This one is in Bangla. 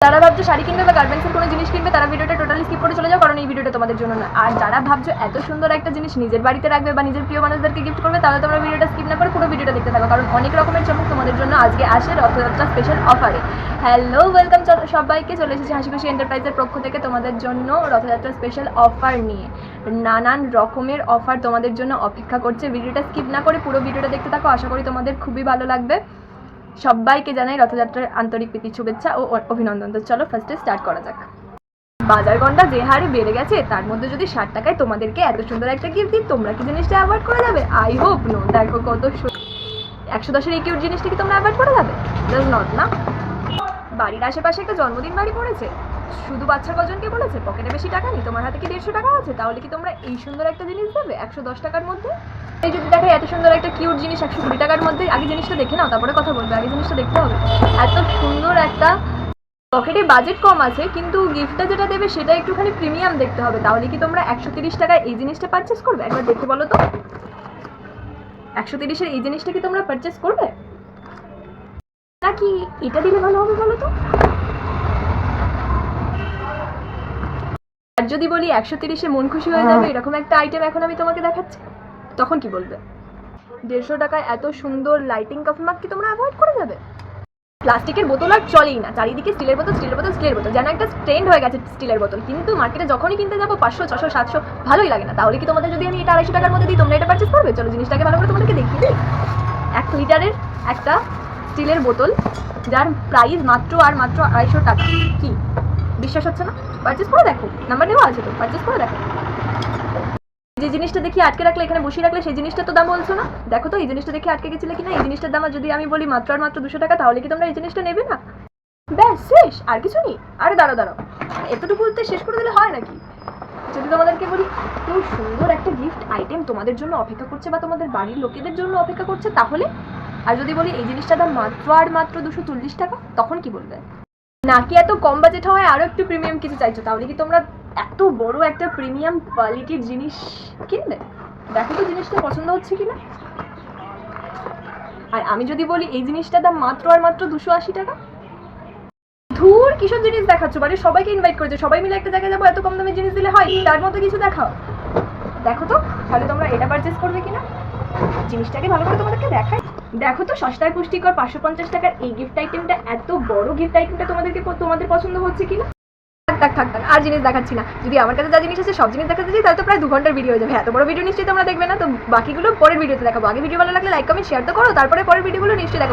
যারা ভাবছো শাড়ি কিনবে বা গার্মেন্টসের কোনো জিনিস কিনবে তারা ভিডিওটা টোটালি স্কিপ করে চলে যাও, কারণ এই ভিডিওটা তোমাদের জন্য না। আর যারা ভাবছো এত সুন্দর একটা জিনিস নিজের বাড়িতে রাখবে বা নিজের প্রিয় মানুষদেরকে গিফট করবে, তাহলে তোমরা ভিডিওটা স্কিপ না করে পুরো ভিডিওটা দেখতে থাকো, কারণ অনেক রকমের চমক তোমাদের জন্য আজকে আসে রথযাত্রা স্পেশাল অফারে। হ্যালো, ওয়েলকাম সবাইকে, চলে এসেছি হাসি খুশি এন্টারপ্রাইজের পক্ষ থেকে তোমাদের জন্য রথযাত্রা স্পেশাল অফার নিয়ে। নানান রকমের অফার তোমাদের জন্য অপেক্ষা করছে। ভিডিওটা স্কিপ না করে পুরো ভিডিওটা দেখতে থাকো, আশা করি তোমাদের খুবই ভালো লাগবে। সবাইকে জানাই রথযাত্রার আন্তরিক প্রীতি শুভেচ্ছা ও অভিনন্দন। তো চলো ফার্স্টে স্টার্ট করা যাক। বাজার ঘন্টা যে হারে বেড়ে গেছে, তার মধ্যে যদি 60 টাকায় তোমাদেরকে এত সুন্দর একটা গিফট দিই, তোমরা কি জিনিসটা অ্যাভয়েড করে যাবে? I hope no. দেখো কত 110-এর এই কিউট জিনিসটা কি তোমরা অ্যাভয়েড করে যাবে? জাস্ট নট না। বাড়ির আশেপাশে একটা জন্মদিন বাড়ি পড়েছে, শুধু বাচ্চা কজনকে বলেছে, পকেটে বেশি টাকা নেই, তোমার হাতে কি 150 টাকা আছে, তাহলে কি তোমরা এই সুন্দর একটা জিনিস দেবে 110 টাকার মধ্যে? এই যদি দেখে এত সুন্দর একটা কিউট জিনিস 120 টাকার মধ্যে, আগে জিনিসটা দেখে নাও তারপরে কথা বলবে, আগে জিনিসটা দেখতে হবে। এত সুন্দর একটা, পকেটে বাজেট কম আছে কিন্তু গিফটটা যেটা দেবে সেটা একটুখানি প্রিমিয়াম দেখতে হবে, তাহলে কি তোমরা 130 টাকায় এই জিনিসটা পারচেস করবে? একবার দেখে বলো তো, 130-এর এই জিনিসটা কি তোমরা পারচেস করবে, নাকি এটা দিলে ভালো হবে বলো তো? আর যদি বলি 130-এ মন খুশি হয়ে যাবে এরকম একটা আইটেম এখন আমি তোমাকে দেখাচ্ছি, তখন কি বলবে? 150 টাকায় এত সুন্দর লাইটিং কফি মাগ কি তোমরা অ্যাভয়েড করে যাবে? প্লাস্টিকের বোতল আর চলেই না, চারিদিকে স্টিলের বোতল, স্টিলের বোতল, স্টিলের বোতল, যেন একটা ট্রেন্ড হয়ে গেছে স্টিলের বোতল। কিন্তু মার্কেটে যখনই কিনতে যাবো 500, 600, 700 ভালোই লাগে না। তাহলে কি তোমাদের যদি আমি এটা 250 টাকার মধ্যে দিই, তোমরা এটা পারচেস করবে? চলো জিনিসটাকে ভালো করে তোমাদেরকে দেখিয়ে দিই। 1 লিটারের একটা স্টিলের বোতল, যার প্রাইস মাত্র আর মাত্র 250 টাকা। কি বিশ্বাস হচ্ছে না? পারচেস করে দেখো, নাম্বার দেওয়া আছে তো, পারচেস করে দেখো। যে জিনিসটা দেখি আটকে রাখলে, এখানে বসিয়ে রাখলে, সেই জিনিসটা তো দাম বলছো না। দেখো তো এই জিনিসটা দেখে আটকে গেছিলে কিনা। এই জিনিসটার দাম যদি আমি বলি মাত্র আর মাত্র 200 টাকা, তাহলে কি তোমরা এই জিনিসটা নেবে না? ব্যাস শেষ, আর কিছু নেই। আরে দাঁড়াও, এতটুকু শেষ করে দিলে হয় নাকি? যদি তোমাদেরকে বলি খুব সুন্দর একটা গিফট আইটেম তোমাদের জন্য অপেক্ষা করছে বা তোমাদের বাড়ির লোকেদের জন্য অপেক্ষা করছে, তাহলে? আর যদি বলি এই জিনিসটার দাম মাত্র আর মাত্র 240 টাকা, তখন কি বলবে? নাকি এত কম বাজেট হওয়ায় আরও একটু প্রিমিয়াম কিছু চাইছো, তাহলে কি তোমরা এত বড় একটা প্রিমিয়াম কোয়ালিটির জিনিস কিনবে? দেখো তো জিনিসটা পছন্দ হচ্ছে কিনা। আর আমি যদি বলি এই জিনিসটার দাম মাত্র আর মাত্র 280 টাকা, ধুর কিসব জিনিস দেখাচ্ছ? বাড়ির সবাইকে ইনভাইট করেছো, সবাই মিলে একটা জায়গায় যাবো, এত কম দামের জিনিস দিলে হয়? তার মতো কিছু দেখাও। দেখো তো তাহলে তোমরা এটা পারচেস করবে কিনা, জিনিসটাকে ভালো করে তোমাদেরকে দেখাই। দেখো তো সস্তায় পুষ্টিকর 550 টাকার এই গিফট আইটেমটা, এত বড় গিফট আইটেমটা তোমাদের পছন্দ হচ্ছে কিনা? থাক, আর জিনিস দেখাচ্ছি না। যদি আমার কাছে যা জিনিস আছে সব জিনিস দেখাতে চাই, তাহলে তো প্রায় 2 ঘন্টার ভিডিও হয়ে যাবে। এত বড় ভিডিও নিশ্চয়ই তোমরা দেখবে না, তো বাকিগুলো পরের ভিডিওতে দেখাবো। আগে ভিডিও ভালো লাগলে লাইক কমেন্ট শেয়ার তো করো, তারপরে পরের ভিডিওগুলো নিশ্চয়ই দেখাবো।